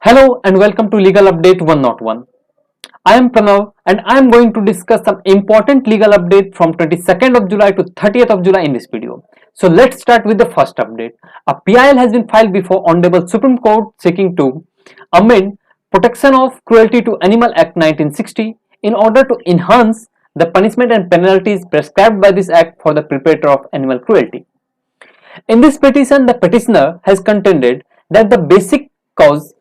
Hello and welcome to Legal Update 101. I am Pranav and I am going to discuss some important legal update from 22nd of July to 30th of July in this video. So let's start with the first update. A PIL has been filed before Honorable Supreme Court seeking to amend Protection of Cruelty to Animal Act 1960 in order to enhance the punishment and penalties prescribed by this act for the perpetrator of animal cruelty. In this petition, the petitioner has contended that the basic cause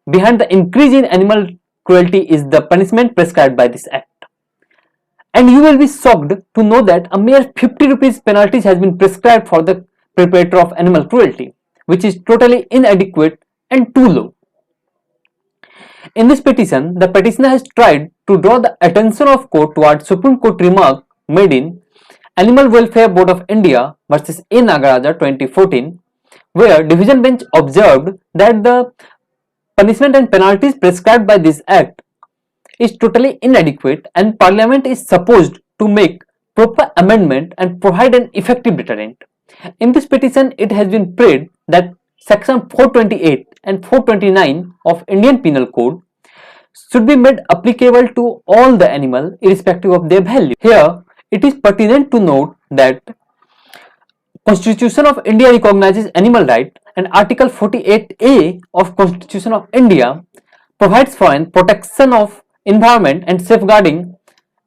behind the increase in animal cruelty is the punishment prescribed by this act. And you will be shocked to know that a mere 50 rupees penalty has been prescribed for the perpetrator of animal cruelty, which is totally inadequate and too low. In this petition, the petitioner has tried to draw the attention of court towards Supreme Court remark made in Animal Welfare Board of India versus A. Nagaraja 2014, where Division Bench observed that the punishment and penalties prescribed by this act is totally inadequate and Parliament is supposed to make proper amendment and provide an effective deterrent. In this petition, it has been prayed that Section 428 and 429 of Indian Penal Code should be made applicable to all the animal irrespective of their value. Here, it is pertinent to note that Constitution of India recognizes animal right and Article 48A of Constitution of India provides for an protection of environment and safeguarding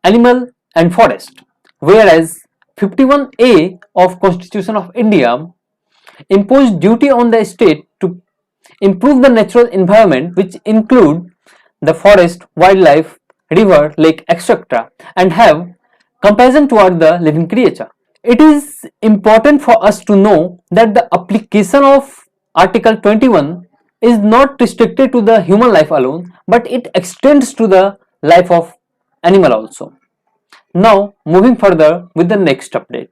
animal and forest, whereas 51A of Constitution of India impose duty on the state to improve the natural environment, which include the forest, wildlife, river, lake, etc., and have compassion toward the living creature. It is important for us to know that the application of Article 21 is not restricted to the human life alone, but it extends to the life of animal also. Now, moving further with the next update.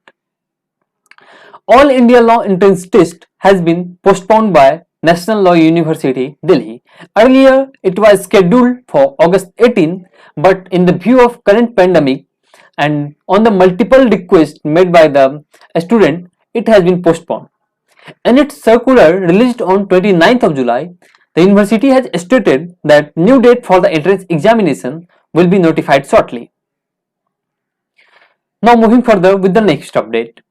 All India Law Entrance Test has been postponed by National Law University, Delhi. Earlier, it was scheduled for August 18, but in the view of current pandemic, and on the multiple requests made by the student, it has been postponed. In its circular released on 29th of July, the university has stated that new date for the entrance examination will be notified shortly. Now moving further with the next update.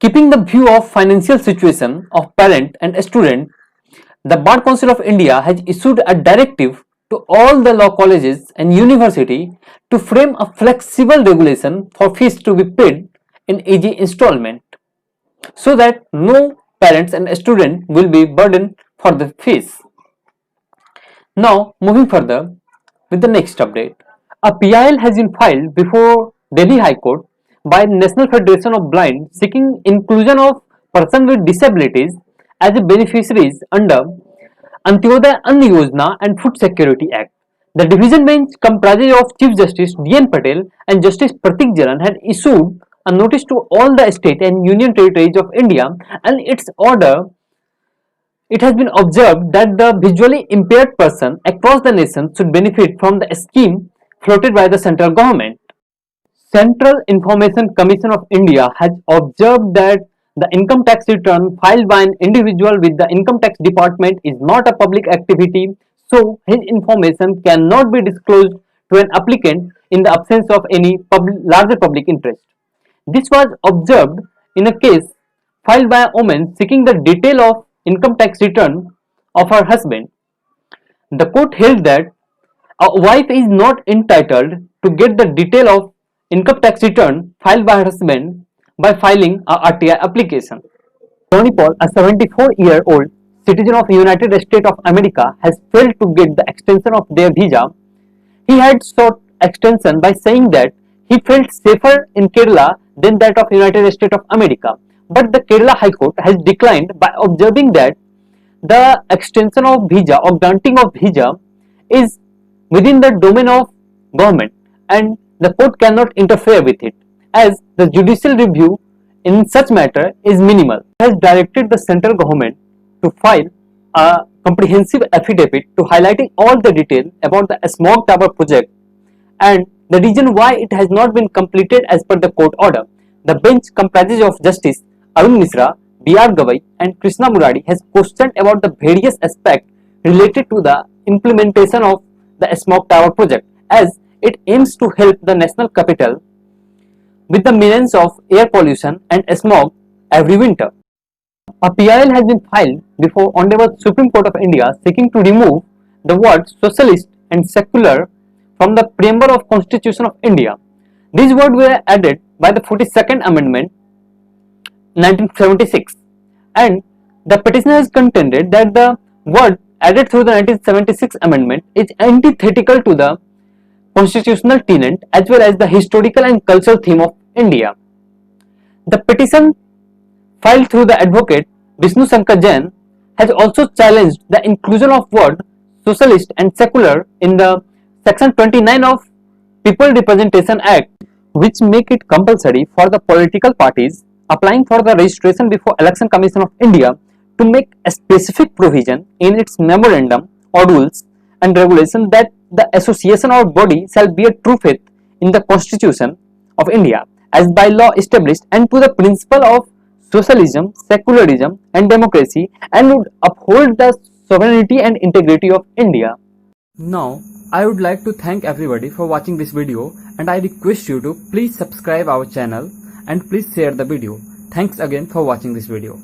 Keeping the view of financial situation of parent and student, the Bar Council of India has issued a directive to all the law colleges and university to frame a flexible regulation for fees to be paid in easy installment, so that no parents and student will be burdened for the fees. Now moving further with the next update. A PIL has been filed before Delhi High Court by National Federation of Blind seeking inclusion of persons with disabilities as beneficiaries under Antyodaya Ann Yojana and Food Security Act. The division bench comprises of Chief Justice D.N. Patel and Justice Pratik Jalan had issued a notice to all the state and union territories of India, and its order it has been observed that the visually impaired person across the nation should benefit from the scheme floated by the central government. Central Information Commission of India has observed that the income tax return filed by an individual with the income tax department is not a public activity, so his information cannot be disclosed to an applicant in the absence of any larger public interest. This was observed in a case filed by a woman seeking the detail of income tax return of her husband. The court held that a wife is not entitled to get the detail of income tax return filed by her husband by filing a RTI application. Ronnie Paul, a 74-year-old citizen of United States of America, has failed to get the extension of their visa. He had sought extension by saying that he felt safer in Kerala than that of United States of America. But the Kerala High Court has declined by observing that the extension of visa or granting of visa is within the domain of government and the court cannot interfere with it, as the judicial review in such matter is minimal. It has directed the central government to file a comprehensive affidavit to highlighting all the detail about the smog tower project and the reason why it has not been completed as per the court order. The bench comprises of Justice Arun Misra, B.R. Gavai and Krishna Murari has questioned about the various aspects related to the implementation of the Smog Tower project, as it aims to help the national capital with the menace of air pollution and smog every winter. A PIL has been filed before Honorable Supreme Court of India seeking to remove the words socialist and secular from the preamble of Constitution of India. These words were added by the 42nd Amendment 1976, and the petitioner has contended that the word added through the 1976 Amendment is antithetical to the constitutional tenet as well as the historical and cultural theme of India. The petition filed through the advocate Vishnu Shankar Jain has also challenged the inclusion of word socialist and secular in the section 29 of People Representation Act, which make it compulsory for the political parties applying for the registration before Election Commission of India to make a specific provision in its memorandum or rules and regulation that the association or body shall bear true faith in the Constitution of India as by law established and to the principle of socialism, secularism and democracy, and would uphold the sovereignty and integrity of India. Now, I would like to thank everybody for watching this video, and I request you to please subscribe our channel and please share the video. Thanks again for watching this video.